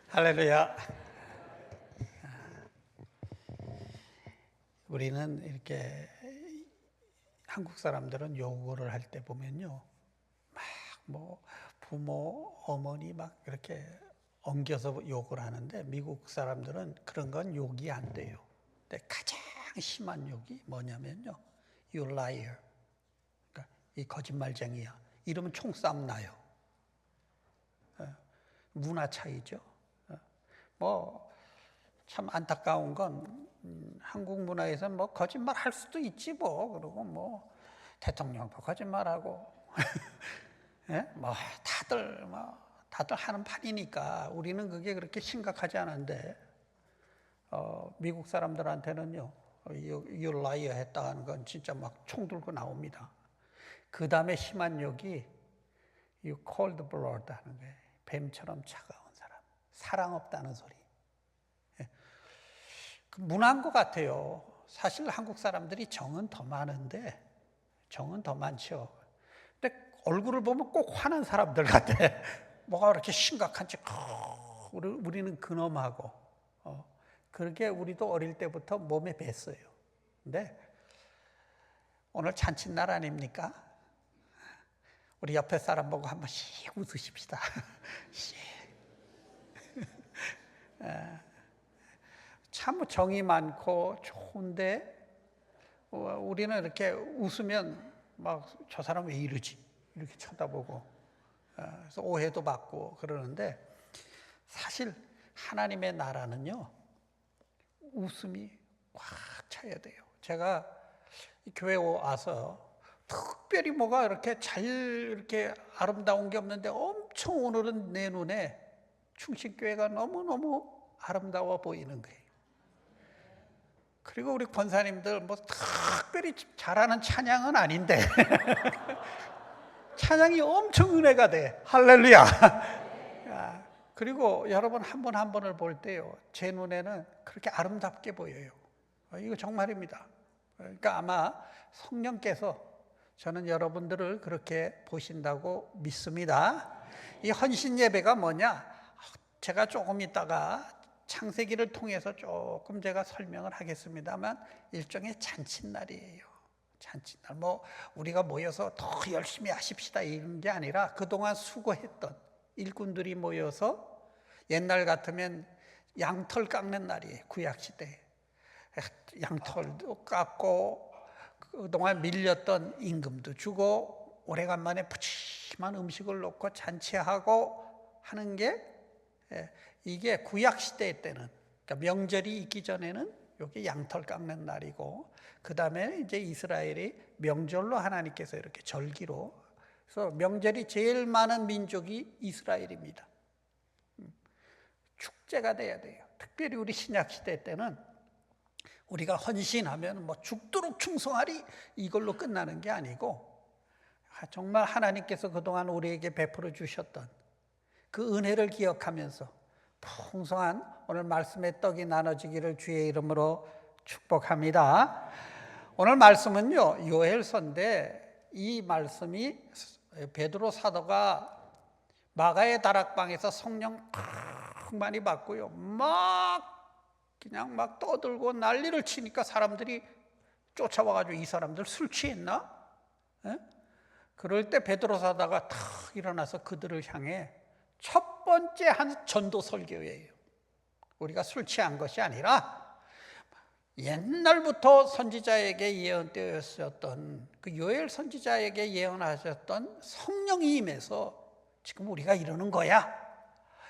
할렐루야. 우리는 이렇게 한국 사람들은 요구를 할 때 보면요, 막 뭐 부모, 어머니 막 이렇게 엉겨서 욕을 하는데 미국 사람들은 그런 건 욕이 안 돼요. 근데 가장 심한 욕이 뭐냐면요, you liar. 그러니까 이 거짓말쟁이야. 이러면 총싸움 나요. 문화 차이죠. 뭐 참 안타까운 건 한국 문화에서는 뭐 거짓말 할 수도 있지 뭐, 그리고 뭐 대통령도 거짓말하고 예? 뭐 다들 하는 판이니까 우리는 그게 그렇게 심각하지 않은데 미국 사람들한테는요, you liar 했다 하는 건 진짜 막 총 들고 나옵니다. 그 다음에 심한 욕이 you cold blood 하는 거예요. 뱀처럼 차가운 사람, 사랑 없다는 소리. 문화인 것 같아요. 사실 한국 사람들이 정은 더 많은데, 정은 더 많죠. 근데 얼굴을 보면 꼭 화난 사람들 같아. 뭐가 그렇게 심각한 척, 우리는 근엄하고, 그렇게 우리도 어릴 때부터 몸에 뱄어요. 근데 오늘 잔칫날 아닙니까? 우리 옆에 사람 보고 한번 씩 웃으십시다. 참 정이 많고 좋은데 우리는 이렇게 웃으면 막 저 사람 왜 이러지? 이렇게 쳐다보고 그래서 오해도 받고 그러는데, 사실 하나님의 나라는요, 웃음이 꽉 차야 돼요. 제가 교회 와서 특별히 뭐가 이렇게 이렇게 아름다운 게 없는데 엄청 오늘은 내 눈에 충신교회가 너무너무 아름다워 보이는 거예요. 그리고 우리 권사님들 뭐 특별히 잘하는 찬양은 아닌데 찬양이 엄청 은혜가 돼. 할렐루야. 그리고 여러분 한 분 한 분을 볼 때요, 제 눈에는 그렇게 아름답게 보여요. 이거 정말입니다. 그러니까 아마 성령께서 저는 여러분들을 그렇게 보신다고 믿습니다. 이 헌신 예배가 뭐냐? 제가 조금 있다가 창세기를 통해서 조금 제가 설명을 하겠습니다만 일종의 잔칫날이에요. 잔칫날. 뭐 우리가 모여서 더 열심히 하십시다 이런 게 아니라 그동안 수고했던 일꾼들이 모여서, 옛날 같으면 양털 깎는 날이에요. 구약시대 양털도 깎고 그동안 밀렸던 임금도 주고 오래간만에 푸짐한 음식을 놓고 잔치하고 하는 게, 이게 구약시대 때는, 그러니까 명절이 있기 전에는 이게 양털 깎는 날이고, 그 다음에 이제 이스라엘이 명절로 하나님께서 이렇게 절기로, 그래서 명절이 제일 많은 민족이 이스라엘입니다. 축제가 돼야 돼요. 특별히 우리 신약시대 때는 우리가 헌신하면 뭐 죽도록 충성하리 이걸로 끝나는 게 아니고, 정말 하나님께서 그동안 우리에게 베풀어 주셨던 그 은혜를 기억하면서 풍성한 오늘 말씀의 떡이 나눠지기를 주의 이름으로 축복합니다. 오늘 말씀은요, 요엘서인데 이 말씀이 베드로 사도가 마가의 다락방에서 성령 많이 받고요, 그냥 막 떠들고 난리를 치니까 사람들이 쫓아와가지고 이 사람들 술 취했나? 그럴 때 베드로 사도가 탁 일어나서 그들을 향해 첫 번째 한 전도 설교예요. 우리가 술 취한 것이 아니라 옛날부터 선지자에게 예언되었었던 그 요엘 선지자에게 예언하셨던 성령이 임해서 지금 우리가 이러는 거야,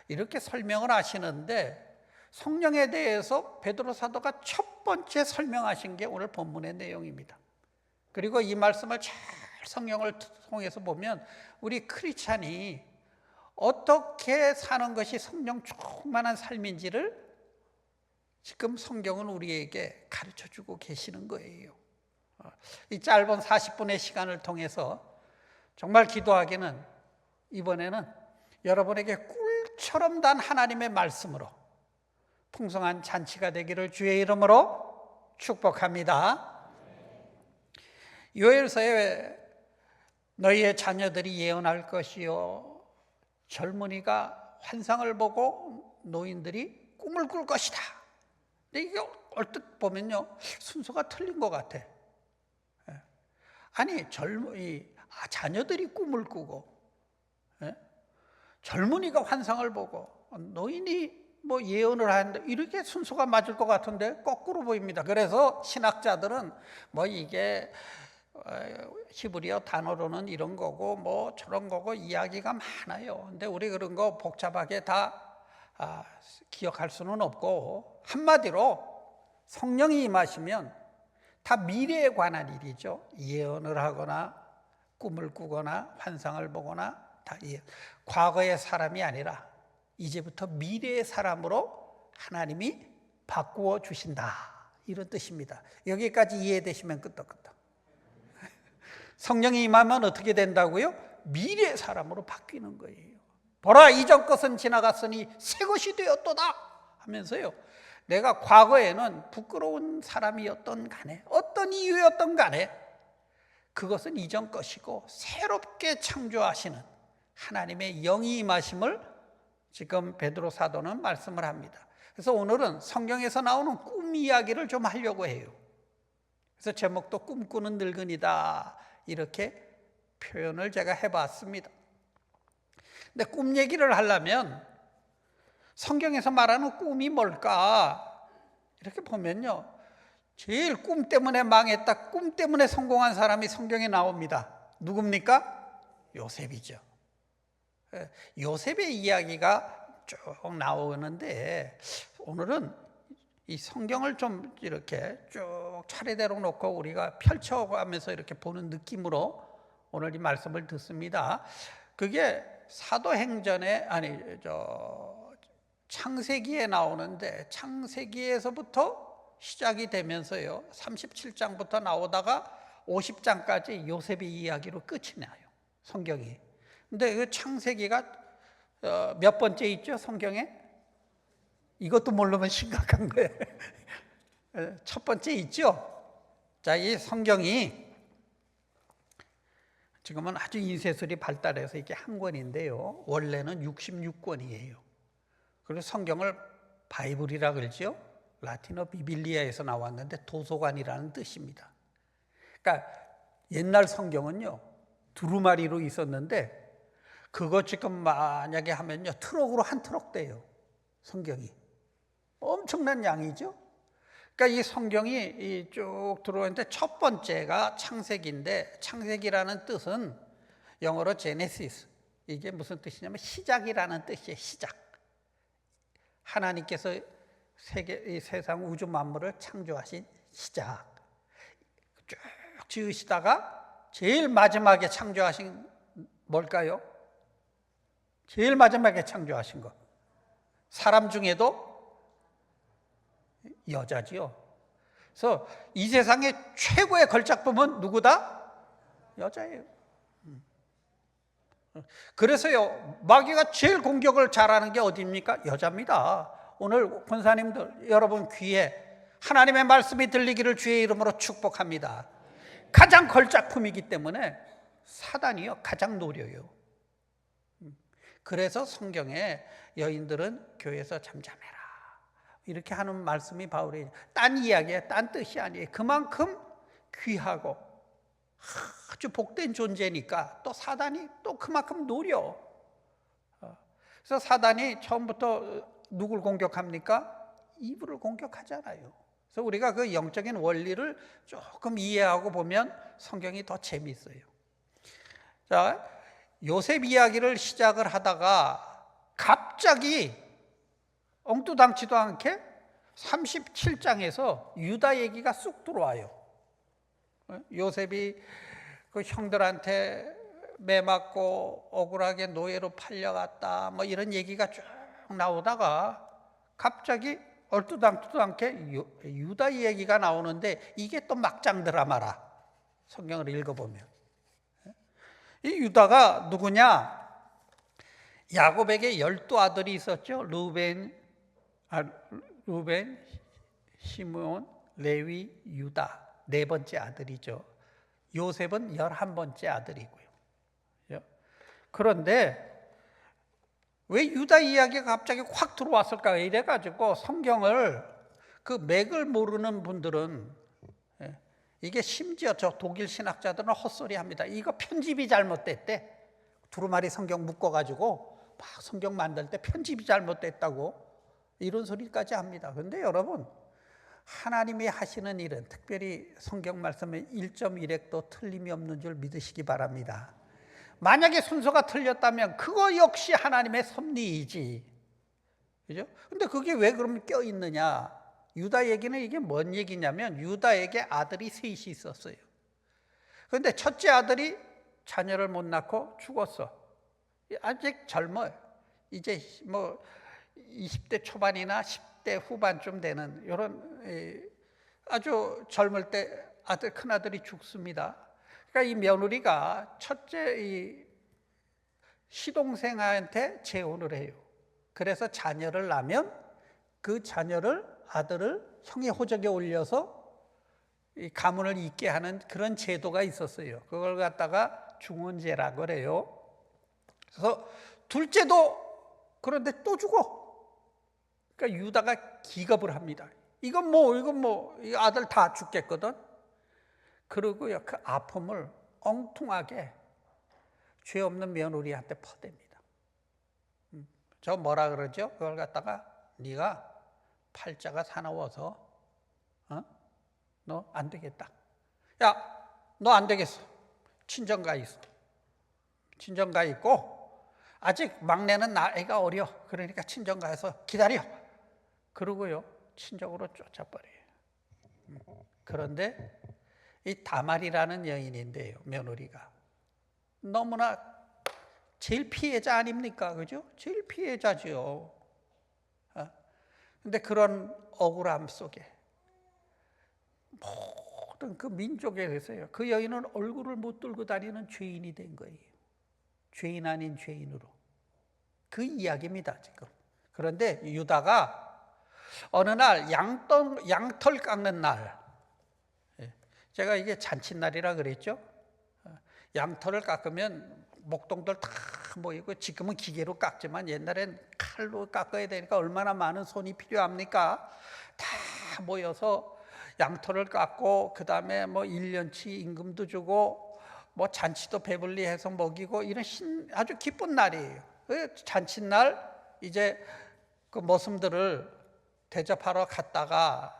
이렇게 설명을 하시는데, 성령에 대해서 베드로 사도가 첫 번째 설명하신 게 오늘 본문의 내용입니다. 그리고 이 말씀을 잘 성령을 통해서 보면 우리 크리스찬이 어떻게 사는 것이 성령 충만한 삶인지를 지금 성경은 우리에게 가르쳐주고 계시는 거예요. 이 짧은 40분의 시간을 통해서 정말 기도하기는, 이번에는 여러분에게 꿀처럼 단 하나님의 말씀으로 풍성한 잔치가 되기를 주의 이름으로 축복합니다. 요엘서에 너희의 자녀들이 예언할 것이요 젊은이가 환상을 보고 노인들이 꿈을 꿀 것이다. 근데 이게 얼뜻 보면요 순서가 틀린 것 같아. 아니 자녀들이 꿈을 꾸고 젊은이가 환상을 보고 노인이 뭐 예언을 하는데 이렇게 순서가 맞을 것 같은데 거꾸로 보입니다. 그래서 신학자들은 뭐 이게 히브리어 단어로는 이런 거고 뭐 저런 거고 이야기가 많아요. 근데 우리 그런 거 복잡하게 다 기억할 수는 없고, 한마디로 성령이 임하시면 다 미래에 관한 일이죠. 예언을 하거나 꿈을 꾸거나 환상을 보거나 다 과거의 사람이 아니라 이제부터 미래의 사람으로 하나님이 바꾸어 주신다, 이런 뜻입니다. 여기까지 이해되시면 끄떡끄떡. 성령이 임하면 어떻게 된다고요? 미래의 사람으로 바뀌는 거예요. 보라, 이전 것은 지나갔으니 새 것이 되었도다 하면서요, 내가 과거에는 부끄러운 사람이었던 간에 어떤 이유였던 간에 그것은 이전 것이고 새롭게 창조하시는 하나님의 영이 임하심을 지금 베드로 사도는 말씀을 합니다. 그래서 오늘은 성경에서 나오는 꿈 이야기를 좀 하려고 해요. 그래서 제목도 꿈꾸는 늙은이다, 이렇게 표현을 제가 해봤습니다. 근데 꿈 얘기를 하려면 성경에서 말하는 꿈이 뭘까? 이렇게 보면요, 제일 꿈 때문에 망했다, 꿈 때문에 성공한 사람이 성경에 나옵니다. 누굽니까? 요셉이죠. 요셉의 이야기가 쭉 나오는데 오늘은 이 성경을 좀 이렇게 쭉 차례대로 놓고 우리가 펼쳐가면서 이렇게 보는 느낌으로 오늘 이 말씀을 듣습니다. 그게 사도행전에 창세기에 나오는데 창세기에서부터 시작이 되면서요 37장부터 나오다가 50장까지 요셉의 이야기로 끝이 나요, 성경이. 근데 그 창세기가 몇 번째 있죠, 성경에? 이것도 모르면 심각한 거예요. 첫 번째 있죠. 자, 이 성경이 지금은 아주 인쇄술이 발달해서 이게 한 권인데요, 원래는 66권이에요. 그래서 성경을 바이블이라 그러죠. 라틴어 비빌리아에서 나왔는데 도서관이라는 뜻입니다. 그러니까 옛날 성경은요 두루마리로 있었는데 그거 지금 만약에 하면요 트럭으로 한 트럭 돼요, 성경이. 엄청난 양이죠. 그러니까 이 성경이 쭉 들어오는데 첫 번째가 창세기인데, 창세기라는 뜻은 영어로 제네시스, 이게 무슨 뜻이냐면 시작이라는 뜻이에요. 시작. 하나님께서 이 세상 우주 만물을 창조하신 시작. 쭉 지으시다가 제일 마지막에 창조하신 뭘까요? 제일 마지막에 창조하신 거, 사람 중에도 여자지요. 그래서 이 세상의 최고의 걸작품은 누구다? 여자예요. 그래서요 마귀가 제일 공격을 잘하는 게 어디입니까? 여자입니다. 오늘 권사님들 여러분 귀에 하나님의 말씀이 들리기를 주의 이름으로 축복합니다. 가장 걸작품이기 때문에 사단이요 가장 노려요. 그래서 성경에 여인들은 교회에서 잠잠해라 이렇게 하는 말씀이 바울이 딴 이야기에 딴 뜻이 아니에요. 그만큼 귀하고 아주 복된 존재니까 또 사단이 또 그만큼 노려. 그래서 사단이 처음부터 누굴 공격합니까? 이브를 공격하잖아요. 그래서 우리가 그 영적인 원리를 조금 이해하고 보면 성경이 더 재미있어요. 자, 요셉 이야기를 시작을 하다가 갑자기 엉뚱당치도 않게 37장에서 유다 얘기가 쑥 들어와요. 요셉이 그 형들한테 매맞고 억울하게 노예로 팔려갔다 뭐 이런 얘기가 쭉 나오다가 갑자기 얼뚜당뚜도 않게 유다 얘기가 나오는데 이게 또 막장 드라마라, 성경을 읽어보면. 이 유다가 누구냐? 야곱에게 12아들이 있었죠. 루벤, 시므온, 레위, 유다. 네 번째 아들이죠. 요셉은 11번째 아들이고요. 그런데 왜 유다 이야기가 갑자기 확 들어왔을까 이래가지고 성경을 그 맥을 모르는 분들은, 이게 심지어 저 독일 신학자들은 헛소리합니다. 이거 편집이 잘못됐대. 두루마리 성경 묶어가지고 막 성경 만들 때 편집이 잘못됐다고 이런 소리까지 합니다. 그런데 여러분, 하나님이 하시는 일은 특별히 성경 말씀에 1.1획도 틀림이 없는 줄 믿으시기 바랍니다. 만약에 순서가 틀렸다면 그거 역시 하나님의 섭리이지. 그죠? 근데 그게 왜 그럼 껴있느냐? 유다 얘기는 이게 뭔 얘기냐면, 유다에게 아들이 셋이 있었어요. 그런데 첫째 아들이 자녀를 못 낳고 죽었어. 아직 젊어요. 이제 뭐 20대 초반이나 10대 후반쯤 되는 이런 아주 젊을 때 큰 아들이 죽습니다. 그러니까 이 며느리가 첫째 이 시동생한테 재혼을 해요. 그래서 자녀를 낳으면 그 자녀를, 아들을 형의 호적에 올려서 이 가문을 잇게 하는 그런 제도가 있었어요. 그걸 갖다가 중혼제라고 그래요. 그래서 둘째도 그런데 또 죽어. 그러니까 유다가 기겁을 합니다. 이건 뭐 이 아들 다 죽겠거든. 그러고요, 그 아픔을 엉뚱하게 죄 없는 며느리한테 퍼댑니다. 저 뭐라 그러죠? 그걸 갖다가 네가 팔자가 사나워서 너 안 되겠다. 야, 너 안 되겠어. 친정 가 있어. 친정 가 있고 아직 막내는 나이가 어려. 그러니까 친정 가서 기다려. 그러고요, 친정으로 쫓아버려요. 그런데 이 다말이라는 여인인데요, 며느리가 너무나 제일 피해자 아닙니까? 그죠? 제일 피해자죠. 근데 그런 억울함 속에 모든 그 민족에 대해서요, 그 여인은 얼굴을 못 들고 다니는 죄인이 된 거예요. 죄인 아닌 죄인으로. 그 이야기입니다, 지금. 그런데 유다가 어느 날 양털 깎는 날, 제가 이게 잔칫날이라 그랬죠. 양털을 깎으면 목동들 다 모이고, 지금은 기계로 깎지만 옛날엔 칼로 깎아야 되니까 얼마나 많은 손이 필요합니까? 다 모여서 양털을 깎고, 그 다음에 뭐 1년치 임금도 주고, 뭐 잔치도 배불리 해서 먹이고, 이런 아주 기쁜 날이에요. 그 잔칫날 이제 그 머슴들을 대접하러 갔다가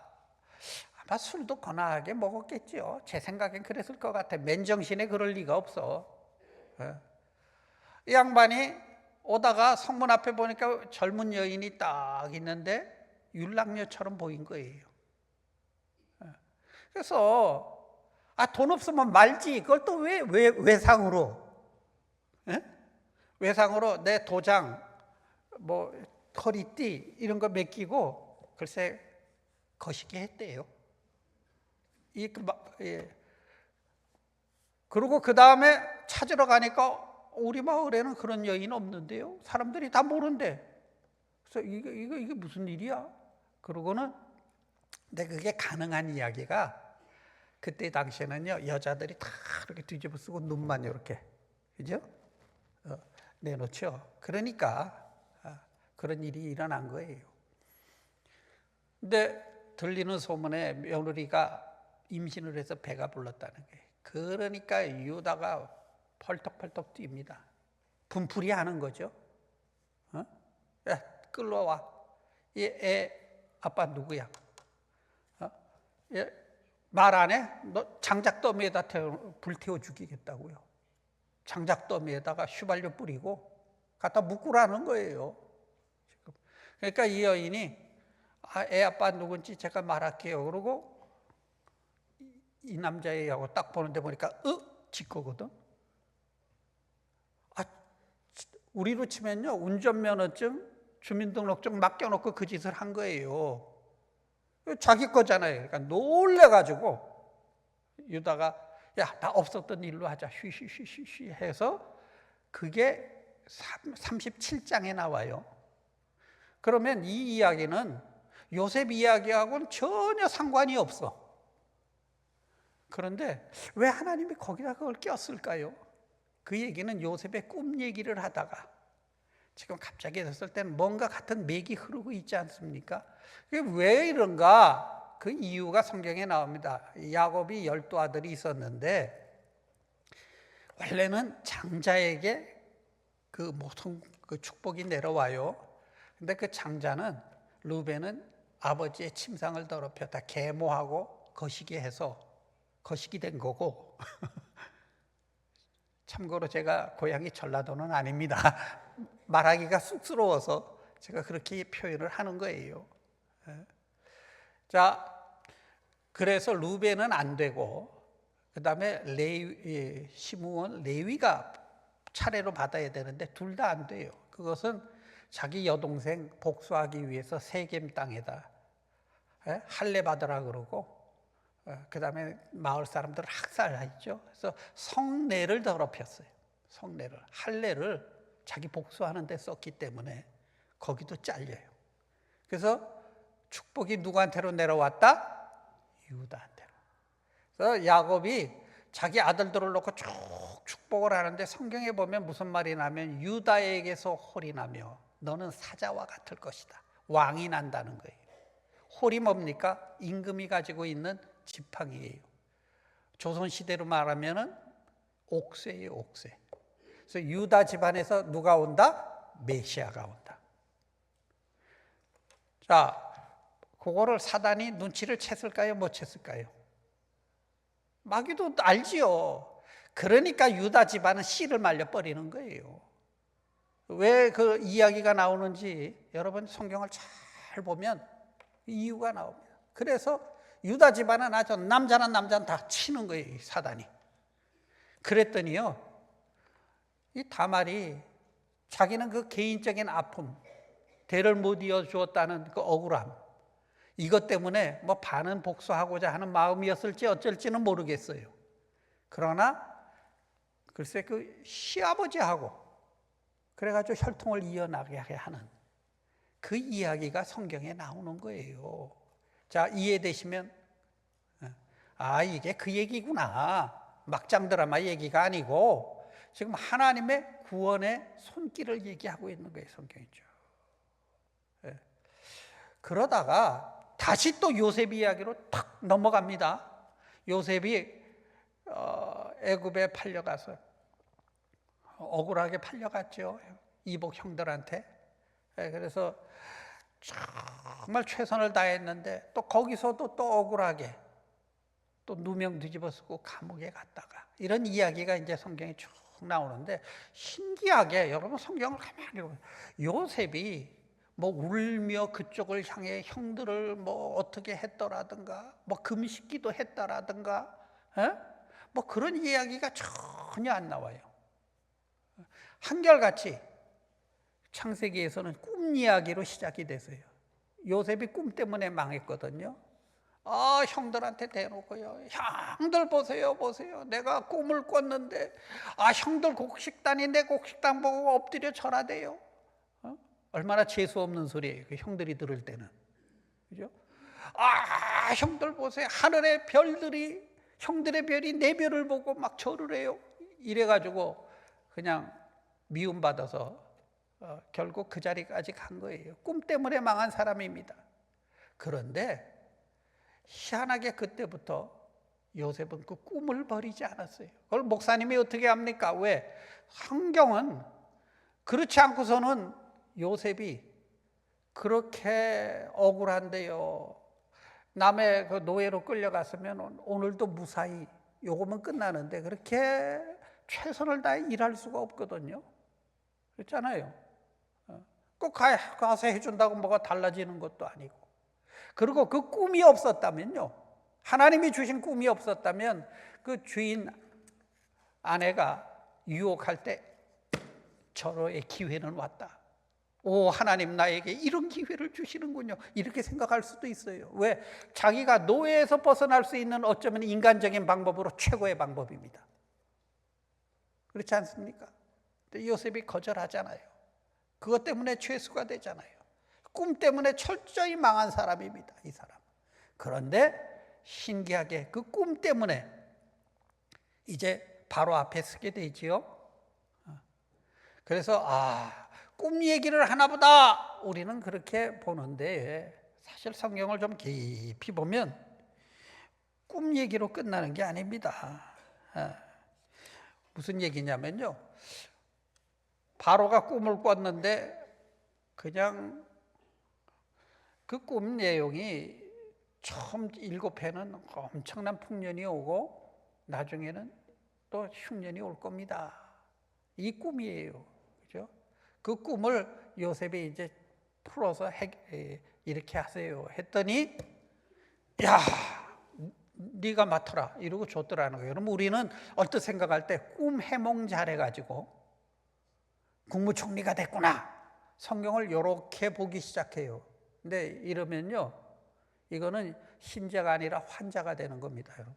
아마 술도 거나하게 먹었겠죠. 제 생각엔 그랬을 것 같아. 맨정신에 그럴 리가 없어. 이 양반이 오다가 성문 앞에 보니까 젊은 여인이 딱 있는데 율랑녀처럼 보인 거예요. 그래서 돈 없으면 말지. 그걸 또 왜 외상으로? 외상으로 내 도장, 뭐 허리띠 이런 거 맡기고 글쎄 거시기 했대요. 그리고 그 다음에 찾으러 가니까 우리 마을에는 그런 여인 없는데요. 사람들이 다 모른대. 그래서 이게 무슨 일이야? 그러고는, 근데 그게 가능한 이야기가, 그때 당시에는요, 여자들이 다 이렇게 뒤집어 쓰고 눈만 이렇게, 그죠? 내놓죠. 그러니까 그런 일이 일어난 거예요. 근데 들리는 소문에 며느리가 임신을 해서 배가 불렀다는 거예요. 그러니까 유다가 펄떡펄떡 뜁니다. 분풀이 하는 거죠. 야, 끌러와. 이 애 아빠 누구야? 말 안 해? 너 장작더미에다 불태워 죽이겠다고요. 장작더미에다가 휘발유 뿌리고 갖다 묶으라는 거예요. 지금. 그러니까 이 여인이 애 아빠 누군지 제가 말할게요. 그러고 이 남자애하고 딱 보는데 보니까 지 거거든. 우리로 치면요, 운전면허증, 주민등록증 맡겨놓고 그 짓을 한 거예요. 자기 거잖아요. 그러니까 놀래가지고 유다가 야, 나 없었던 일로 하자. 쉬쉬쉬쉬 해서 그게 37장에 나와요. 그러면 이 이야기는 요셉 이야기하고는 전혀 상관이 없어. 그런데 왜 하나님이 거기다 그걸 꼈을까요? 그 얘기는 요셉의 꿈 얘기를 하다가 지금 갑자기 됐을 때는 뭔가 같은 맥이 흐르고 있지 않습니까? 왜 이런가? 그 이유가 성경에 나옵니다. 야곱이 12아들이 있었는데 원래는 장자에게 그 모든 그 축복이 내려와요. 근데 그 장자는 르벤은 아버지의 침상을 더럽혔다 계모하고 거시기 해서 거시기 된 거고 참고로 제가 고향이 전라도는 아닙니다. 말하기가 쑥스러워서 제가 그렇게 표현을 하는 거예요. 자, 그래서 르벤은 안 되고 그 다음에 시므온 레위가 차례로 받아야 되는데 둘 다 안 돼요. 그것은 자기 여동생 복수하기 위해서 세겜 땅에다 할례 받으라 그러고 그 다음에 마을 사람들을 학살했죠. 그래서 성례를 더럽혔어요. 성례를, 할례를 자기 복수하는 데 썼기 때문에 거기도 잘려요. 그래서 축복이 누구한테로 내려왔다? 유다한테로. 그래서 야곱이 자기 아들들을 놓고 쭉 축복을 하는데 성경에 보면 무슨 말이 나면 유다에게서 홀이 나며 너는 사자와 같을 것이다. 왕이 난다는 거예요. 홀이 뭡니까? 임금이 가지고 있는 지팡이예요. 조선시대로 말하면 옥새예요, 옥새. 그래서 유다 집안에서 누가 온다? 메시아가 온다. 자, 그거를 사단이 눈치를 챘을까요? 못 챘을까요? 마귀도 알지요. 그러니까 유다 집안은 씨를 말려 버리는 거예요. 왜 그 이야기가 나오는지 여러분 성경을 잘 보면 이유가 나옵니다. 그래서 유다 집안은 아주 남자는 다 치는 거예요, 사단이. 그랬더니요, 이 다말이 자기는 그 개인적인 아픔, 대를 못 이어 주었다는 그 억울함, 이것 때문에 뭐 반은 복수하고자 하는 마음이었을지 어쩔지는 모르겠어요. 그러나 글쎄 그 시아버지하고 그래가지고 혈통을 이어나가게 하는 그 이야기가 성경에 나오는 거예요. 자, 이해되시면 아, 이게 그 얘기구나. 막장 드라마 얘기가 아니고 지금 하나님의 구원의 손길을 얘기하고 있는 거예요, 성경이죠. 그러다가 다시 또 요셉 이야기로 탁 넘어갑니다. 요셉이 애굽에 팔려가서 억울하게 팔려갔죠. 이복 형들한테. 그래서 정말 최선을 다했는데 또 거기서도 또 억울하게 또 누명 뒤집어쓰고 감옥에 갔다가 이런 이야기가 이제 성경에 쭉 나오는데 신기하게 여러분 성경을 가만히 보면 요셉이 뭐 울며 그쪽을 향해 형들을 뭐 어떻게 했더라든가 뭐 금식기도 했다라든가 뭐 그런 이야기가 전혀 안 나와요. 한결같이 창세기에서는 꿈 이야기로 시작이 됐어요. 요셉이 꿈 때문에 망했거든요. 아, 형들한테 대놓고요. 형들 보세요. 내가 꿈을 꿨는데 아, 형들 곡식단이 내 곡식단 보고 엎드려 절하대요. 얼마나 재수 없는 소리예요. 그 형들이 들을 때는. 그죠? 아, 형들 보세요. 하늘의 별들이 형들의 별이 내 별을 보고 막 절을 해요. 이래가지고 그냥 미움받아서 결국 그 자리까지 간 거예요. 꿈 때문에 망한 사람입니다. 그런데 희한하게 그때부터 요셉은 그 꿈을 버리지 않았어요. 그걸 목사님이 어떻게 합니까? 왜? 성경은 그렇지 않고서는 요셉이 그렇게 억울한데요. 남의 그 노예로 끌려갔으면 오늘도 무사히 요거면 끝나는데 그렇게 최선을 다해 일할 수가 없거든요. 그렇잖아요. 꼭 가서 해준다고 뭐가 달라지는 것도 아니고. 그리고 그 꿈이 없었다면요. 하나님이 주신 꿈이 없었다면 그 주인 아내가 유혹할 때 절호의 기회는 왔다. 오, 하나님 나에게 이런 기회를 주시는군요. 이렇게 생각할 수도 있어요. 왜? 자기가 노예에서 벗어날 수 있는 어쩌면 인간적인 방법으로 최고의 방법입니다. 그렇지 않습니까? 근데 요셉이 거절하잖아요. 그것 때문에 죄수가 되잖아요. 꿈 때문에 철저히 망한 사람입니다, 이 사람. 그런데 신기하게 그 꿈 때문에 이제 바로 앞에 서게 되지요. 그래서 꿈 얘기를 하나 보다 우리는 그렇게 보는데, 사실 성경을 좀 깊이 보면 꿈 얘기로 끝나는 게 아닙니다. 무슨 얘기냐면요, 바로가 꿈을 꿨는데 그냥 그 꿈 내용이 처음 7회는 엄청난 풍년이 오고 나중에는 또 흉년이 올 겁니다. 이 꿈이에요. 그죠? 그 꿈을 요셉이 이제 풀어서 이렇게 하세요 했더니, 야, 네가 맡아라 이러고 줬더라는 거예요. 그럼 우리는 얼핏 생각할 때 꿈 해몽 잘해가지고 국무총리가 됐구나, 성경을 이렇게 보기 시작해요. 근데 이러면요, 이거는 신자가 아니라 환자가 되는 겁니다, 여러분.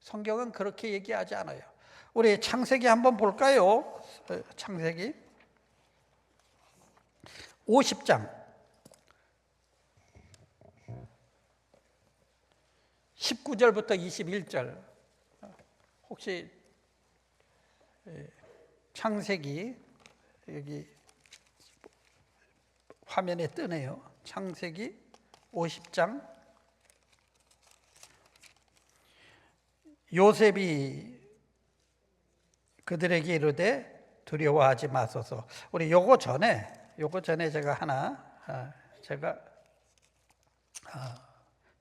성경은 그렇게 얘기하지 않아요. 우리 창세기 한번 볼까요? 창세기 50장 19절부터 21절. 혹시 창세기, 여기 화면에 뜨네요. 창세기 50장. 요셉이 그들에게 이르되 두려워하지 마소서. 우리 요거 전에 제가 하나,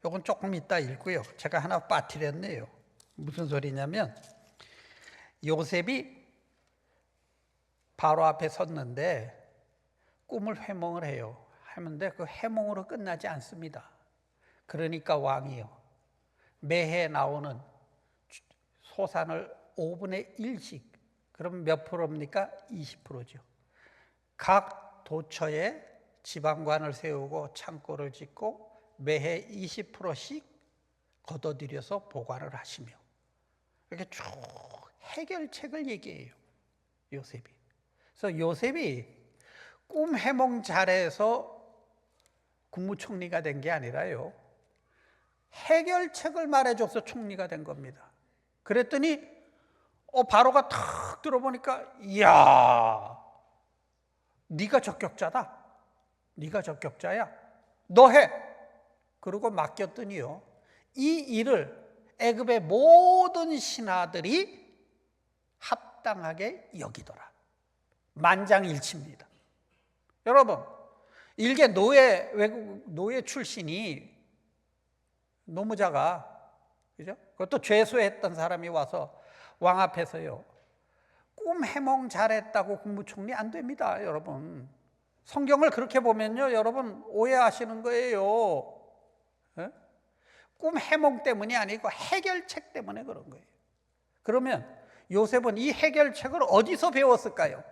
요건 조금 이따 읽고요. 제가 하나 빠뜨렸네요. 무슨 소리냐면, 요셉이 바로 앞에 섰는데 꿈을 해몽을 해요. 하는데 그 해몽으로 끝나지 않습니다. 그러니까 왕이요, 매해 나오는 소산을 5분의 1씩, 그럼 몇 프로입니까? 20%죠. 각 도처에 지방관을 세우고 창고를 짓고 매해 20%씩 걷어들여서 보관을 하시며, 이렇게 쭉 해결책을 얘기해요, 요셉이. 그래서 요셉이 꿈 해몽 잘해서 국무총리가 된 게 아니라요, 해결책을 말해줘서 총리가 된 겁니다. 그랬더니 바로가 탁 들어보니까, 이야, 네가 적격자다, 네가 적격자야, 너 해. 그러고 맡겼더니요, 이 일을 애굽의 모든 신하들이 합당하게 여기더라. 만장일치입니다. 여러분, 일개 외국 노예 출신이, 노무자가, 그죠? 그것도 죄수했던 사람이 와서 왕 앞에서요, 꿈 해몽 잘했다고 국무총리 안 됩니다, 여러분. 성경을 그렇게 보면요, 여러분 오해하시는 거예요. 예? 꿈 해몽 때문이 아니고 해결책 때문에 그런 거예요. 그러면 요셉은 이 해결책을 어디서 배웠을까요?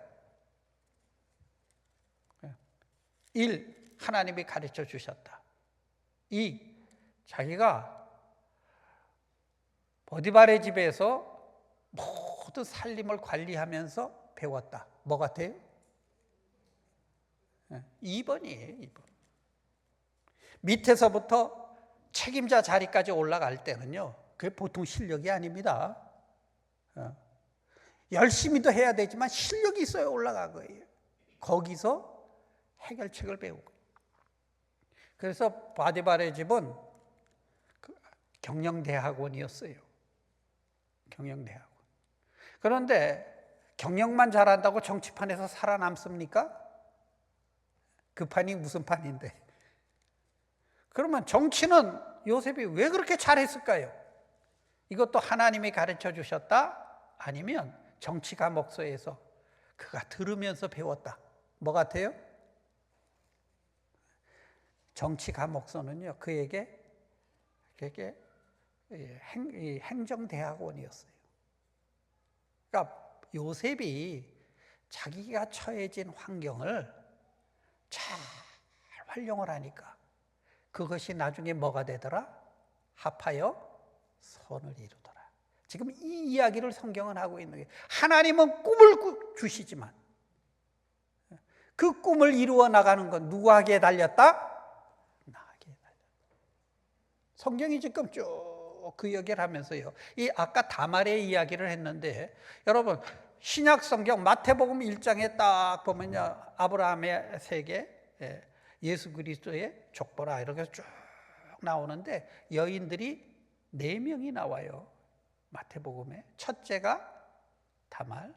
1. 하나님이 가르쳐 주셨다. 2. 자기가 포디발의 집에서 모든 살림을 관리하면서 배웠다. 뭐 같아요? 2번이에요, 2번. 밑에서부터 책임자 자리까지 올라갈 때는요, 그게 보통 실력이 아닙니다. 열심히도 해야 되지만 실력이 있어야 올라간 거예요. 거기서 해결책을 배우고. 그래서 바디발의 집은 경영대학원이었어요. 경영대학원. 그런데 경영만 잘한다고 정치판에서 살아남습니까? 그 판이 무슨 판인데? 그러면 정치는 요셉이 왜 그렇게 잘했을까요? 이것도 하나님이 가르쳐 주셨다? 아니면 정치 과목서에서 그가 들으면서 배웠다? 뭐 같아요? 정치 과목서는요, 그에게 행정대학원이었어요. 그러니까 요셉이 자기가 처해진 환경을 잘 활용을 하니까 그것이 나중에 뭐가 되더라? 합하여 선을 이루더라. 지금 이 이야기를 성경은 하고 있는 게, 하나님은 꿈을 주시지만 그 꿈을 이루어 나가는 건 누구에게 달렸다? 나에게 달렸다. 성경이 지금 쭉 그 얘기를 하면서요. 이 아까 다말의 이야기를 했는데 여러분 신약 성경 마태복음 1장에 딱 보면요. 아브라함의 세계, 예수 그리스도의 족보라 이렇게 쭉 나오는데 여인들이 4명이 나와요. 마태복음에. 첫째가 다말,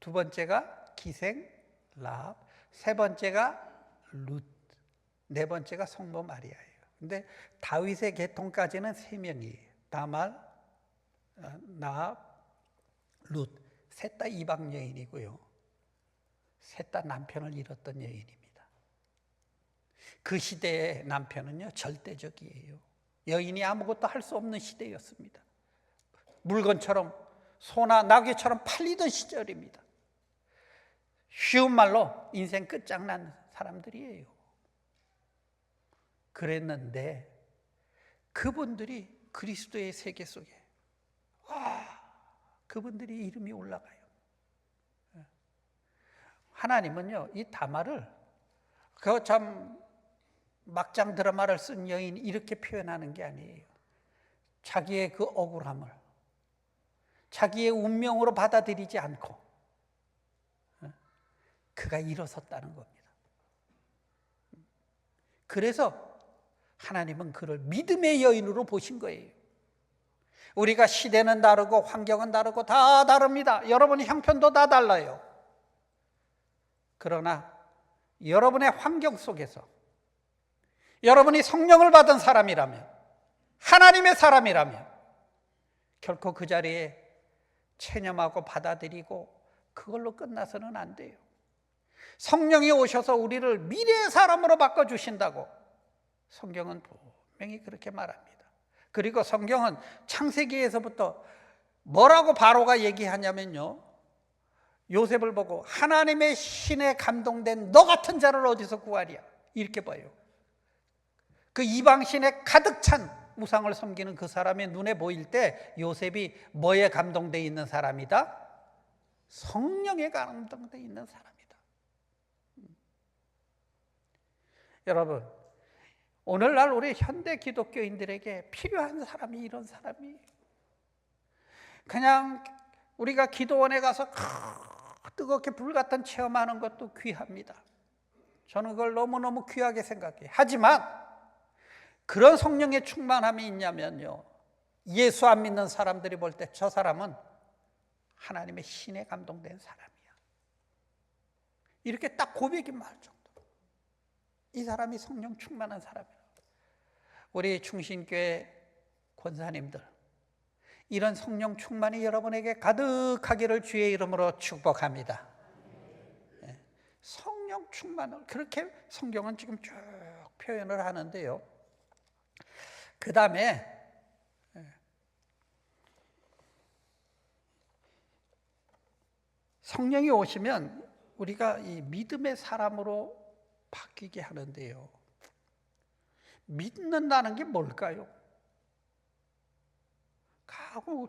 두 번째가 기생 라합, 세 번째가 룻, 네 번째가 성모 마리아예요. 근데 다윗의 계통까지는 3명이에요. 다말, 라합, 룻. 셋 다 이방 여인이고요. 셋 다 남편을 잃었던 여인입니다. 그 시대의 남편은요 절대적이에요. 여인이 아무것도 할 수 없는 시대였습니다. 물건처럼 소나 나귀처럼 팔리던 시절입니다. 쉬운 말로 인생 끝장난 사람들이에요. 그랬는데 그분들이 그리스도의 세계 속에 그분들이 이름이 올라가요. 하나님은요 이 다말을 그 참 막장 드라마를 쓴 여인 이렇게 표현하는 게 아니에요. 자기의 그 억울함을 자기의 운명으로 받아들이지 않고 그가 일어섰다는 겁니다. 그래서 하나님은 그를 믿음의 여인으로 보신 거예요. 우리가 시대는 다르고 환경은 다르고 다 다릅니다. 여러분의 형편도 다 달라요. 그러나 여러분의 환경 속에서 여러분이 성령을 받은 사람이라면 하나님의 사람이라면 결코 그 자리에 체념하고 받아들이고 그걸로 끝나서는 안 돼요. 성령이 오셔서 우리를 미래의 사람으로 바꿔주신다고 성경은 분명히 그렇게 말합니다. 그리고 성경은 창세기에서부터 뭐라고 바로가 얘기하냐면요, 요셉을 보고 하나님의 신에 감동된 너 같은 자를 어디서 구하랴 이렇게 봐요. 그 이방신에 가득 찬 우상을 섬기는 그 사람의 눈에 보일 때 요셉이 뭐에 감동되어 있는 사람이다? 성령에 감동되어 있는 사람이다. 여러분, 오늘날 우리 현대 기독교인들에게 필요한 사람이 이런 사람이에요. 그냥 우리가 기도원에 가서 뜨겁게 불같은 체험하는 것도 귀합니다. 저는 그걸 너무너무 귀하게 생각해요. 하지만 그런 성령의 충만함이 있냐면요, 예수 안 믿는 사람들이 볼 때 저 사람은 하나님의 신에 감동된 사람이야 이렇게 딱 고백이 말 정도로 이 사람이 성령 충만한 사람이라고. 우리 충신교회 권사님들, 이런 성령 충만이 여러분에게 가득하기를 주의 이름으로 축복합니다. 성령 충만을 그렇게 성경은 지금 쭉 표현을 하는데요, 그 다음에 성령이 오시면 우리가 이 믿음의 사람으로 바뀌게 하는데요, 믿는다는 게 뭘까요? 가고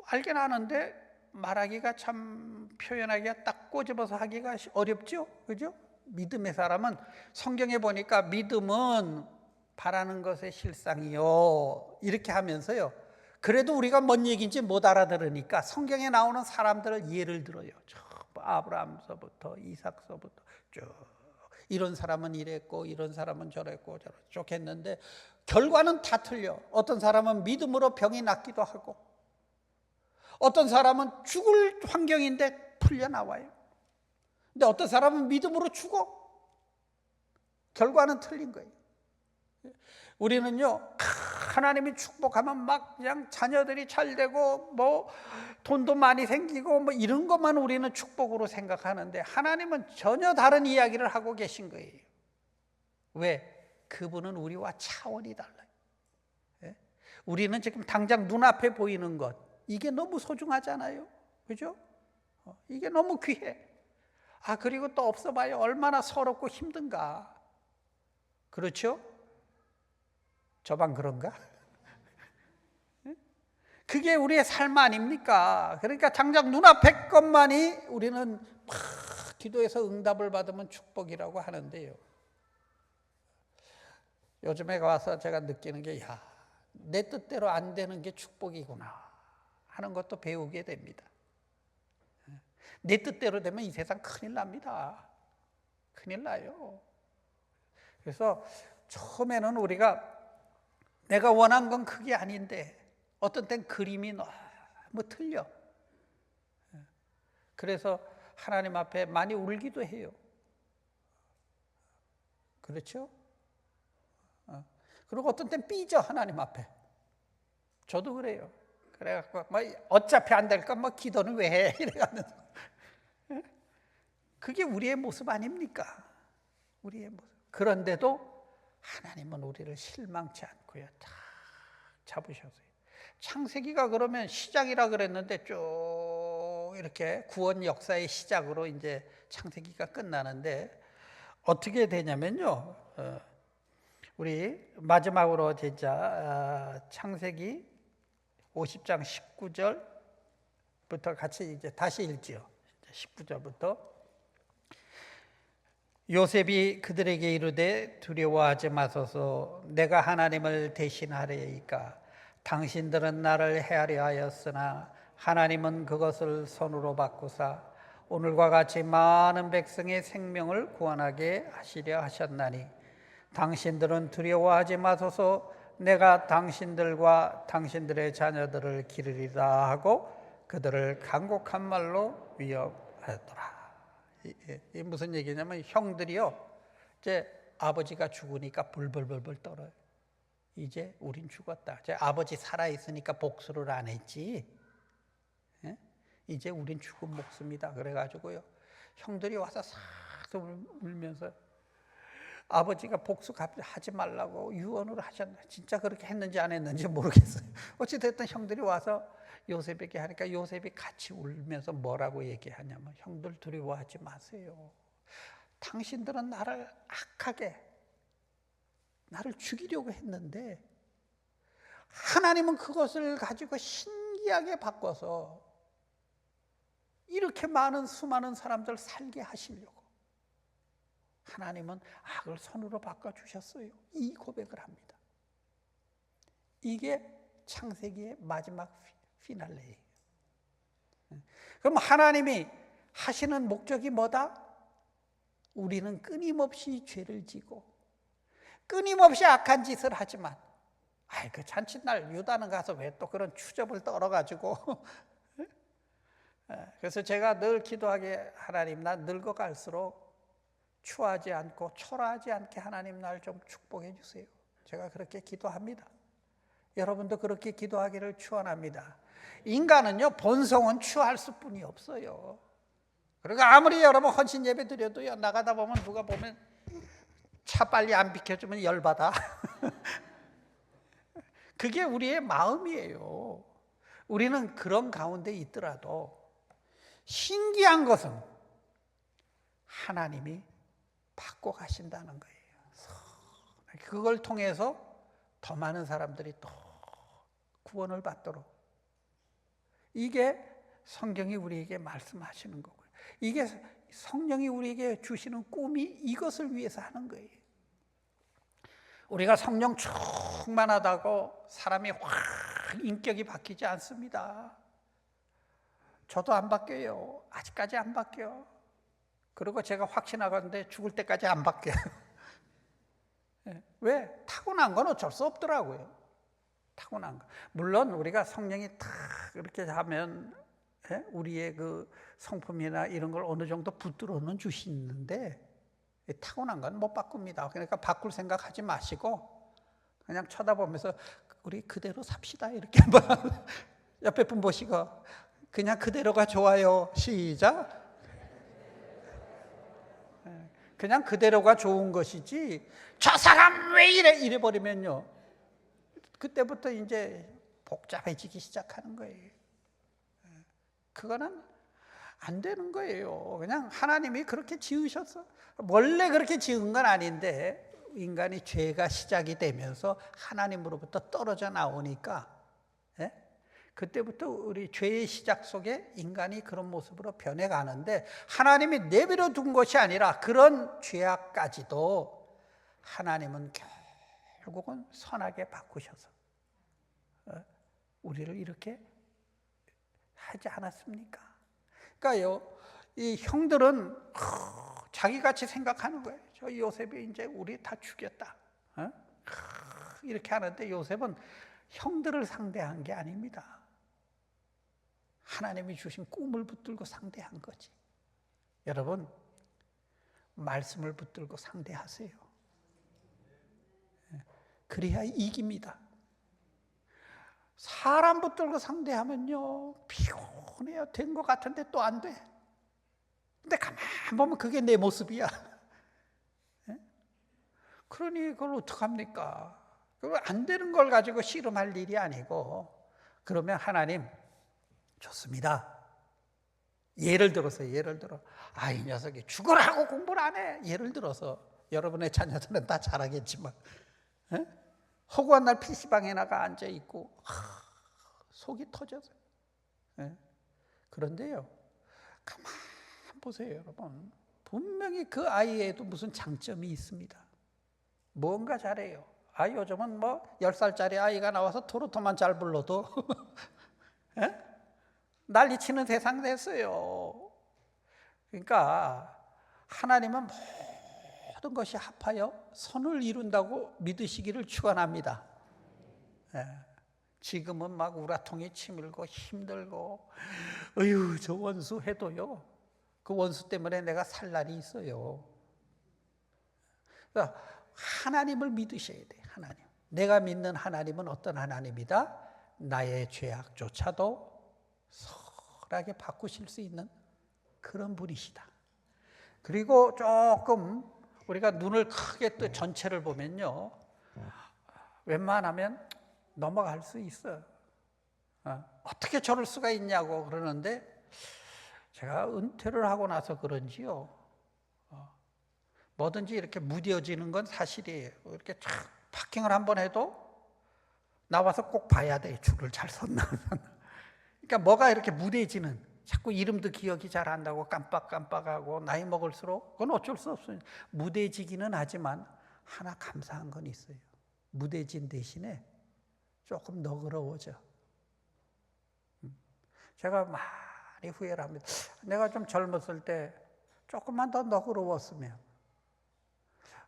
알긴 아는데 말하기가 참 표현하기가 딱 꼬집어서 하기가 어렵죠, 그죠? 믿음의 사람은 성경에 보니까 믿음은 바라는 것의 실상이요 이렇게 하면서요, 그래도 우리가 뭔 얘기인지 못 알아들으니까 성경에 나오는 사람들을 예를 들어요. 아브라함서부터 이삭서부터 쭉 이런 사람은 이랬고 이런 사람은 저랬고 저랬고 했는데 결과는 다 틀려. 어떤 사람은 믿음으로 병이 낫기도 하고 어떤 사람은 죽을 환경인데 풀려나와요. 근데 어떤 사람은 믿음으로 죽어. 결과는 틀린 거예요. 우리는요, 하나님이 축복하면 막 그냥 자녀들이 잘 되고 뭐 돈도 많이 생기고 뭐 이런 것만 우리는 축복으로 생각하는데 하나님은 전혀 다른 이야기를 하고 계신 거예요. 왜? 그분은 우리와 차원이 달라요. 우리는 지금 당장 눈앞에 보이는 것, 이게 너무 소중하잖아요, 그죠? 이게 너무 귀해. 그리고 또 없어봐요 얼마나 서럽고 힘든가. 그렇죠? 저만 그런가? 그게 우리의 삶 아닙니까? 그러니까 당장 눈앞의 것만이 우리는 막 기도해서 응답을 받으면 축복이라고 하는데요, 요즘에 와서 제가 느끼는 게 내 뜻대로 안 되는 게 축복이구나 하는 것도 배우게 됩니다. 내 뜻대로 되면 이 세상 큰일 납니다. 큰일 나요. 그래서 처음에는 우리가 내가 원한 건 그게 아닌데 어떤 땐 그림이 너무 틀려. 그래서 하나님 앞에 많이 울기도 해요. 그렇죠? 그리고 어떤 땐 삐져 하나님 앞에. 저도 그래요. 그래갖고 뭐 어차피 안 될까 뭐 기도는 왜 해? 이래가면서. 그게 우리의 모습 아닙니까? 우리의 모습. 그런데도 하나님은 우리를 실망치 않고요. 다 잡으셨어요. 창세기가 그러면 시작이라 그랬는데 쭉 이렇게 구원 역사의 시작으로 이제 창세기가 끝나는데 어떻게 되냐면요. 우리 마지막으로 진짜 창세기 50장 19절부터 같이 이제 다시 읽지요. 19절부터 요셉이 그들에게 이르되 두려워하지 마소서 내가 하나님을 대신하리이까 당신들은 나를 해하려 하였으나 하나님은 그것을 손으로 바꾸사 오늘과 같이 많은 백성의 생명을 구원하게 하시려 하셨나니 당신들은 두려워하지 마소서 내가 당신들과 당신들의 자녀들을 기르리라 하고 그들을 간곡한 말로 위협하였더라. 이 무슨 얘기냐면 형들이요 이제 아버지가 죽으니까 불불불불 떨어요. 이제 우린 죽었다. 이제 아버지 살아있으니까 복수를 안 했지. 예? 이제 우린 죽은 목숨이다. 그래가지고요 형들이 와서 싹 울면서 아버지가 복수하지 말라고 유언을 하셨나. 진짜 그렇게 했는지 안 했는지 모르겠어요. 어찌됐든 형들이 와서 요셉에게 하니까 요셉이 같이 울면서 뭐라고 얘기하냐면 형들 두려워하지 마세요. 당신들은 나를 악하게 나를 죽이려고 했는데 하나님은 그것을 가지고 신기하게 바꿔서 이렇게 많은 수많은 사람들 살게 하시려고 하나님은 악을 선으로 바꿔주셨어요. 이 고백을 합니다. 이게 창세기의 마지막 피날레예요. 그럼 하나님이 하시는 목적이 뭐다? 우리는 끊임없이 죄를 지고 끊임없이 악한 짓을 하지만 그 잔칫날 유다는 가서 왜 또 그런 추접을 떨어가지고 그래서 제가 늘 기도하게 하나님 나 늙어갈수록 추하지 않고 초라하지 않게 하나님 날 좀 축복해 주세요. 제가 그렇게 기도합니다. 여러분도 그렇게 기도하기를 축원합니다. 인간은요 본성은 추할 수뿐이 없어요. 그리고 아무리 여러분 헌신 예배 드려도요 나가다 보면 누가 보면 차 빨리 안 비켜주면 열받아. 그게 우리의 마음이에요. 우리는 그런 가운데 있더라도 신기한 것은 하나님이 바꿔 가신다는 거예요. 그걸 통해서 더 많은 사람들이 또 구원을 받도록 이게 성경이 우리에게 말씀하시는 거고요. 이게 성령이 우리에게 주시는 꿈이 이것을 위해서 하는 거예요. 우리가 성령 충만하다고 사람이 확 인격이 바뀌지 않습니다. 저도 안 바뀌어요. 아직까지 안 바뀌어. 그리고 제가 확신하건데 죽을 때까지 안 바뀌어요. 왜? 타고난 건 어쩔 수 없더라고요. 타고난 거. 물론 우리가 성령이 탁 이렇게 하면 우리의 그 성품이나 이런 걸 어느 정도 붙들어는 주시는데 타고난 건 못 바꿉니다. 그러니까 바꿀 생각하지 마시고 그냥 쳐다보면서 우리 그대로 삽시다 이렇게 한번 옆에 분 보시고 그냥 그대로가 좋아요. 시작. 그냥 그대로가 좋은 것이지 저 사람 왜 이래 버리면요 그때부터 이제 복잡해지기 시작하는 거예요. 그거는 안 되는 거예요. 그냥 하나님이 그렇게 지으셨어. 원래 그렇게 지은 건 아닌데 인간이 죄가 시작이 되면서 하나님으로부터 떨어져 나오니까 그때부터 우리 죄의 시작 속에 인간이 그런 모습으로 변해가는데 하나님이 내버려 둔 것이 아니라 그런 죄악까지도 하나님은 결국은 선하게 바꾸셔서 우리를 이렇게 하지 않았습니까? 그러니까요, 이 형들은 자기같이 생각하는 거예요. 저 요셉이 이제 우리 다 죽였다. 이렇게 하는데 요셉은 형들을 상대한 게 아닙니다. 하나님이 주신 꿈을 붙들고 상대한 거지. 여러분, 말씀을 붙들고 상대하세요. 그래야 이깁니다. 사람 붙들고 상대하면요, 피곤해요. 된 것 같은데 또 안 돼. 근데 가만 보면 그게 내 모습이야. 그러니 그걸 어떡합니까? 안 되는 걸 가지고 씨름할 일이 아니고, 그러면 하나님, 좋습니다. 예를 들어, 이 녀석이 죽으라고 공부를 안 해. 예를 들어서, 여러분의 자녀들은 다 잘하겠지만, 허구한 날 PC방에 나가 앉아있고, 속이 터져서. 그런데요, 가만 보세요, 여러분. 분명히 그 아이에도 무슨 장점이 있습니다. 뭔가 잘해요. 요즘은 뭐 10살짜리 아이가 나와서 트로트만 잘 불러도 난리치는 세상 됐어요. 그러니까 하나님은 모든 것이 합하여 선을 이룬다고 믿으시기를 축원합니다. 지금은 막 우라통이 치밀고 힘들고, 저 원수 해도요, 그 원수 때문에 내가 살 날이 있어요. 그러니까 하나님을 믿으셔야 돼요. 하나님. 내가 믿는 하나님은 어떤 하나님이다? 나의 죄악조차도 선하게 바꾸실 수 있는 그런 분이시다. 그리고 조금 우리가 눈을 크게 뜨 전체를 보면요, 웬만하면 넘어갈 수 있어요. 어떻게 저럴 수가 있냐고 그러는데, 제가 은퇴를 하고 나서 그런지요, 뭐든지 이렇게 무뎌지는 건 사실이에요. 이렇게 쫙 파킹을 한번 해도 나와서 꼭 봐야 돼. 줄을 잘 섰나. 그러니까 뭐가 이렇게 무뎌지는, 자꾸 이름도 기억이 잘 안 나고 깜빡깜빡하고, 나이 먹을수록 그건 어쩔 수 없어요. 무뎌지기는 하지만 하나 감사한 건 있어요. 무뎌진 대신에 조금 너그러워져. 제가 많이 후회를 합니다. 내가 좀 젊었을 때 조금만 더 너그러웠으면,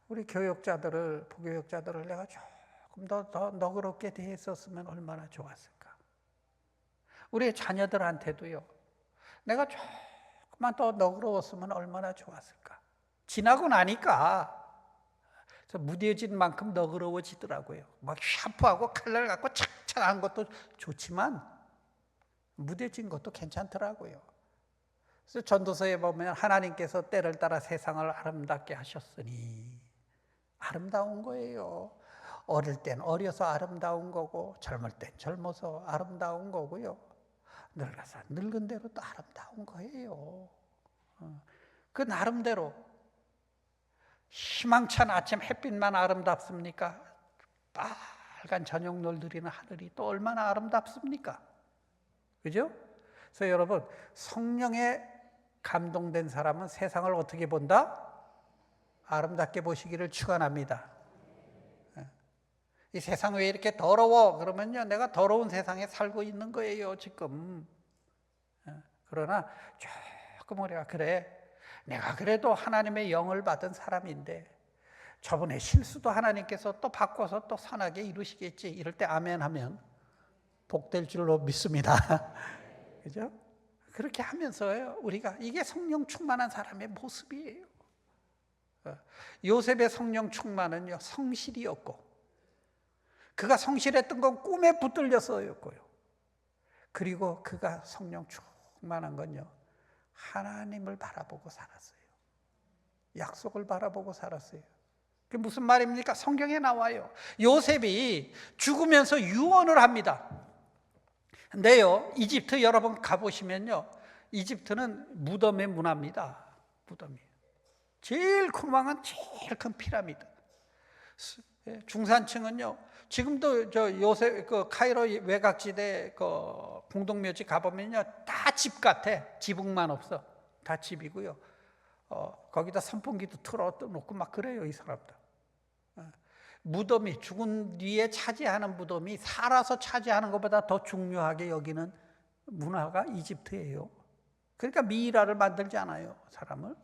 우리 교육자들을, 부교육자들을 내가 조금 더 너그럽게 대했었으면 얼마나 좋았을까. 우리 자녀들한테도요, 내가 조금만 더 너그러웠으면 얼마나 좋았을까. 지나고 나니까 무뎌진 만큼 너그러워지더라고요. 막 샤프하고 칼날 갖고 착착한 것도 좋지만 무뎌진 것도 괜찮더라고요. 그래서 전도서에 보면 하나님께서 때를 따라 세상을 아름답게 하셨으니, 아름다운 거예요. 어릴 땐 어려서 아름다운 거고, 젊을 땐 젊어서 아름다운 거고요, 늙어서 늙은 대로 또 아름다운 거예요. 그 나름대로 희망찬 아침 햇빛만 아름답습니까? 빨간 저녁 놀들이는 하늘이 또 얼마나 아름답습니까? 그죠? 그래서 여러분, 성령에 감동된 사람은 세상을 어떻게 본다? 아름답게 보시기를 축원합니다. 이 세상 왜 이렇게 더러워? 그러면요, 내가 더러운 세상에 살고 있는 거예요, 지금. 그러나 조금 우리가, 그래, 내가 그래도 하나님의 영을 받은 사람인데 저번에 실수도 하나님께서 또 바꿔서 또 선하게 이루시겠지, 이럴 때 아멘 하면 복될 줄로 믿습니다. 그죠? 그렇게 하면서요, 우리가, 이게 성령 충만한 사람의 모습이에요. 요셉의 성령 충만은요, 성실이었고, 그가 성실했던 건 꿈에 붙들려서였고요, 그리고 그가 성령 충만한 건요, 하나님을 바라보고 살았어요. 약속을 바라보고 살았어요. 그게 무슨 말입니까? 성경에 나와요. 요셉이 죽으면서 유언을 합니다. 근데요, 이집트 여러분 가보시면요, 이집트는 무덤의 문화입니다. 무덤이 제일 큰 제일 큰 피라미드. 중산층은요, 지금도 저 요새 그 카이로 외곽지대 그 공동묘지 가보면요, 다 집 같아. 지붕만 없어. 다 집이고요. 거기다 선풍기도 틀어 놓고 막 그래요, 이 사람들. 무덤이 죽은 뒤에 차지하는 무덤이 살아서 차지하는 것보다 더 중요하게 여기는 문화가 이집트예요. 그러니까 미이라를 만들지 않아요, 사람을.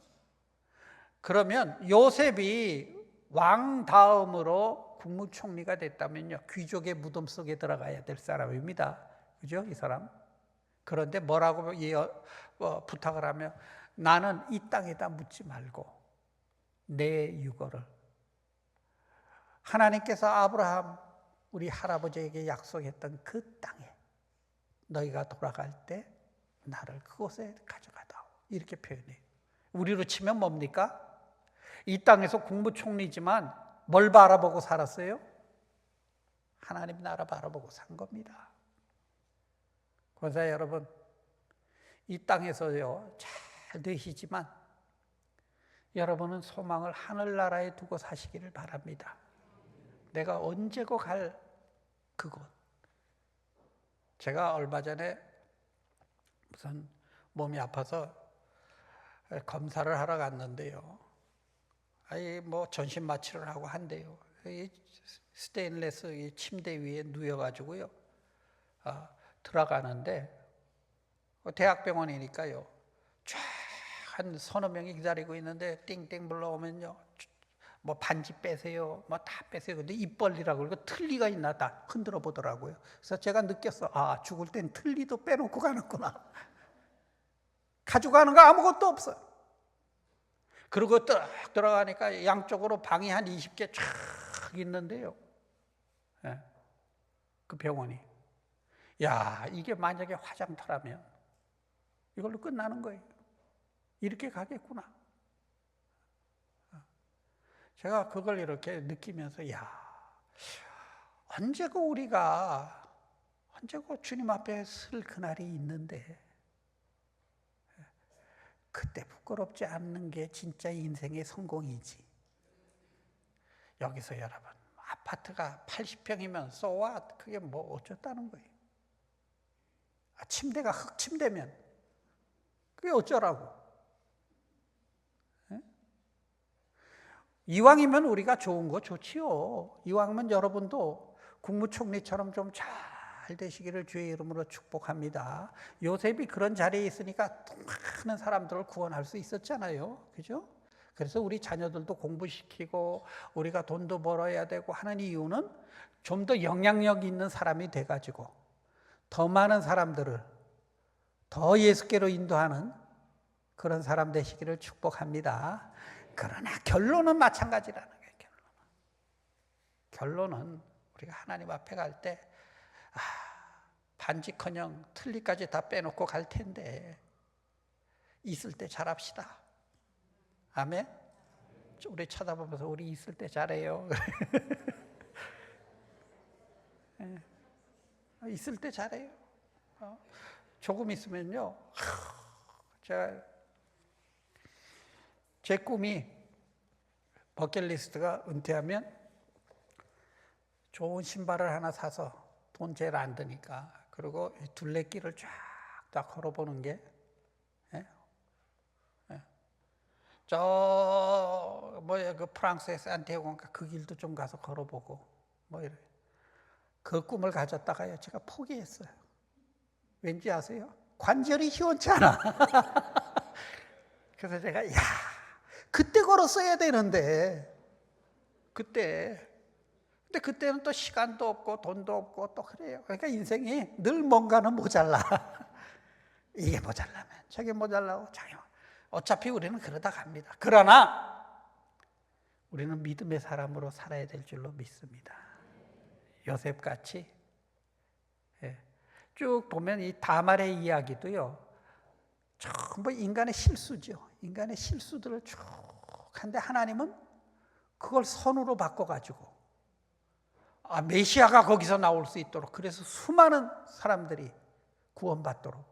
그러면 요셉이 왕 다음으로 국무총리가 됐다면요, 귀족의 무덤 속에 들어가야 될 사람입니다. 그죠? 이 사람. 그런데 뭐라고 부탁을 하면, 나는 이 땅에다 묻지 말고 내 유거를, 하나님께서 아브라함 우리 할아버지에게 약속했던 그 땅에 너희가 돌아갈 때 나를 그곳에 가져가다오, 이렇게 표현해요. 우리로 치면 뭡니까? 이 땅에서 국무총리지만 뭘 바라보고 살았어요? 하나님 나라 바라보고 산 겁니다. 권사 여러분, 이 땅에서요 잘 되시지만 여러분은 소망을 하늘나라에 두고 사시기를 바랍니다. 내가 언제고 갈 그곳. 제가 얼마 전에 무슨 몸이 아파서 검사를 하러 갔는데요, 뭐 전신 마취를 하고 한대요. 이 스테인레스 이 침대 위에 누워가지고요, 들어가는데 대학병원이니까요, 쫙 한 서너 명이 기다리고 있는데 띵띵 불러오면요, 뭐 반지 빼세요, 뭐 다 빼세요. 근데 입 벌리라고 그러고 틀니가 있나 다 흔들어 보더라고요. 그래서 제가 느꼈어. 죽을 땐 틀니도 빼놓고 가는구나. 가져가는 거 아무것도 없어요. 그리고 딱 들어가니까 양쪽으로 방이 한 20개 쫙 있는데요, 그 병원이, 야, 이게 만약에 화장터라면 이걸로 끝나는 거예요. 이렇게 가겠구나. 제가 그걸 이렇게 느끼면서, 야, 언제고 주님 앞에 설 그날이 있는데 그때 부끄럽지 않는 게 진짜 인생의 성공이지. 여기서 여러분, 아파트가 80평이면 so what? 그게 뭐 어쩌다는 거예요. 침대가 흙침대면 그게 어쩌라고. 이왕이면 우리가 좋은 거 좋지요. 이왕이면 여러분도 국무총리처럼 좀 잘 되시기를 주의 이름으로 축복합니다. 요셉이 그런 자리에 있으니까 많은 사람들을 구원할 수 있었잖아요. 그죠? 그래서 우리 자녀들도 공부시키고 우리가 돈도 벌어야 되고 하는 이유는 좀 더 영향력 있는 사람이 돼가지고 더 많은 사람들을 더 예수께로 인도하는 그런 사람 되시기를 축복합니다. 그러나 결론은 마찬가지라는 거예요. 결론은 우리가 하나님 앞에 갈 때 반지커녕 틀니까지 다 빼놓고 갈 텐데 있을 때 잘합시다. 아멘. 우리 쳐다보면서 우리 있을 때 잘해요. 있을 때 잘해요. 조금 있으면요, 제 꿈이 버킷리스트가 은퇴하면 좋은 신발을 하나 사서, 돈 제일 안 드니까, 그리고 둘레길을 쫙 다 걸어보는 게, 그 프랑스의 산티아고인가 그 길도 좀 가서 걸어보고, 그 꿈을 가졌다가요, 제가 포기했어요. 왠지 아세요? 관절이 희원치 않아. 그래서 제가, 그때 걸었어야 되는데, 근데 그때는 또 시간도 없고 돈도 없고 또 그래요. 그러니까 인생이 늘 뭔가는 모자라. 이게 모자라면 저게 모자라고, 어차피 우리는 그러다 갑니다. 그러나 우리는 믿음의 사람으로 살아야 될 줄로 믿습니다. 요셉같이 쭉 보면 이 다말의 이야기도요, 전부 인간의 실수죠. 인간의 실수들을 쭉 한데 하나님은 그걸 선으로 바꿔가지고 메시아가 거기서 나올 수 있도록, 그래서 수많은 사람들이 구원받도록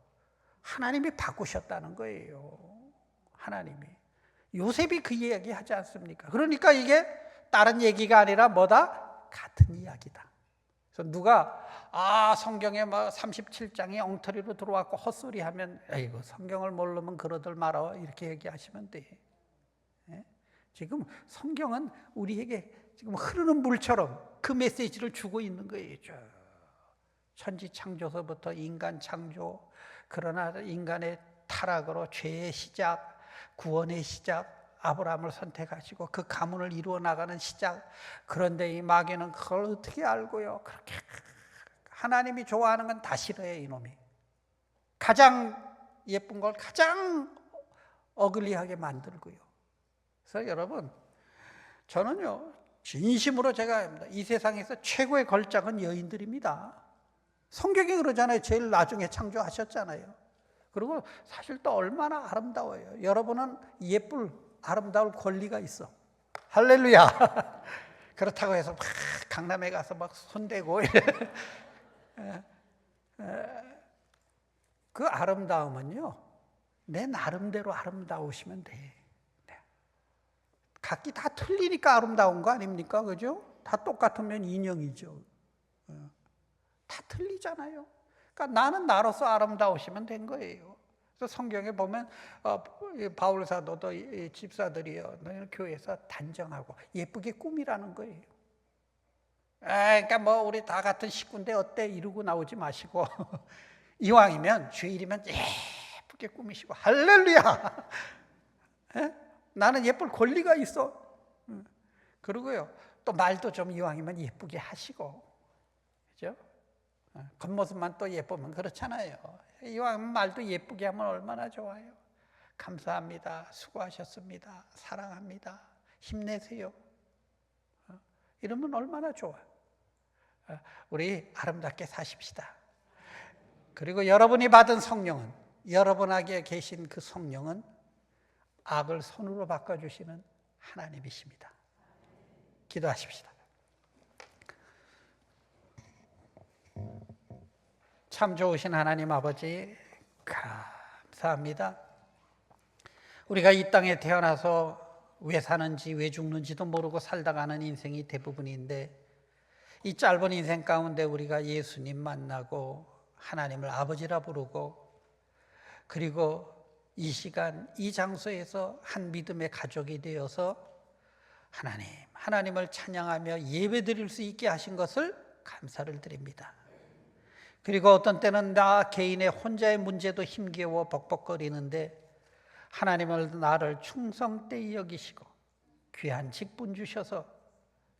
하나님이 바꾸셨다는 거예요. 하나님이. 요셉이 그 이야기 하지 않습니까? 그러니까 이게 다른 얘기가 아니라 뭐다? 같은 이야기다. 그래서 누가 성경에 37장이 엉터리로 들어왔고 헛소리하면, 아이고 성경을 모르면 그러들 말어, 이렇게 얘기하시면 돼. 지금 성경은 우리에게 지금 흐르는 물처럼 그 메시지를 주고 있는 거예요. 천지 창조서부터 인간 창조, 그러나 인간의 타락으로 죄의 시작, 구원의 시작, 아브라함을 선택하시고 그 가문을 이루어 나가는 시작. 그런데 이 마귀는 그걸 어떻게 알고요? 그렇게 하나님이 좋아하는 건 다 싫어해, 이놈이. 가장 예쁜 걸 가장 어글리하게 만들고요. 그래서 여러분, 저는요 진심으로 제가 합니다. 이 세상에서 최고의 걸작은 여인들입니다. 성경이 그러잖아요. 제일 나중에 창조하셨잖아요. 그리고 사실 또 얼마나 아름다워요. 여러분은 예쁠 아름다울 권리가 있어. 할렐루야. 그렇다고 해서 막 강남에 가서 막 손대고 그 아름다움은요 내 나름대로 아름다우시면 돼. 각기 다 틀리니까 아름다운 거 아닙니까? 그죠? 다 똑같으면 인형이죠. 다 틀리잖아요. 그러니까 나는 나로서 아름다우시면 된 거예요. 그래서 성경에 보면 바울 사도도 집사들이요, 너희는 교회에서 단정하고 예쁘게 꾸미라는 거예요. 그러니까 뭐 우리 다 같은 식구인데 어때 이러고 나오지 마시고 이왕이면 주일이면 예쁘게 꾸미시고. 할렐루야. 나는 예쁠 권리가 있어. 그리고요 또 말도 좀 이왕이면 예쁘게 하시고, 그죠? 겉모습만 또 예쁘면 그렇잖아요. 이왕 말도 예쁘게 하면 얼마나 좋아요. 감사합니다. 수고하셨습니다. 사랑합니다. 힘내세요. 이러면 얼마나 좋아. 우리 아름답게 사십시다. 그리고 여러분이 받은 성령은, 여러분에게 계신 그 성령은 악을 선으로 바꿔주시는 하나님이십니다. 기도하십시다. 참 좋으신 하나님 아버지, 감사합니다. 우리가 이 땅에 태어나서 왜 사는지 왜 죽는지도 모르고 살다가는 인생이 대부분인데, 이 짧은 인생 가운데 우리가 예수님 만나고 하나님을 아버지라 부르고, 그리고 이 시간 이 장소에서 한 믿음의 가족이 되어서 하나님을 찬양하며 예배드릴 수 있게 하신 것을 감사를 드립니다. 그리고 어떤 때는 나 개인의 혼자의 문제도 힘겨워 벅벅거리는데 하나님을 나를 충성되이 여기시고 귀한 직분 주셔서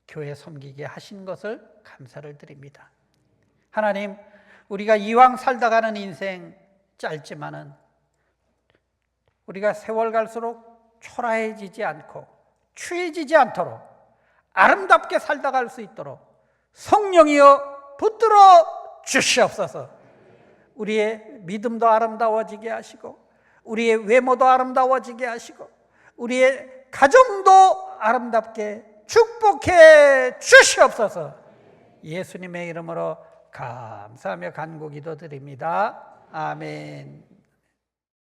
교회 섬기게 하신 것을 감사를 드립니다. 하나님, 우리가 이왕 살다가는 인생 짧지만은 우리가 세월 갈수록 초라해지지 않고 추해지지 않도록 아름답게 살다갈 수 있도록 성령이여 붙들어 주시옵소서. 우리의 믿음도 아름다워지게 하시고 우리의 외모도 아름다워지게 하시고 우리의 가정도 아름답게 축복해 주시옵소서. 예수님의 이름으로 감사하며 간구 기도드립니다. 아멘.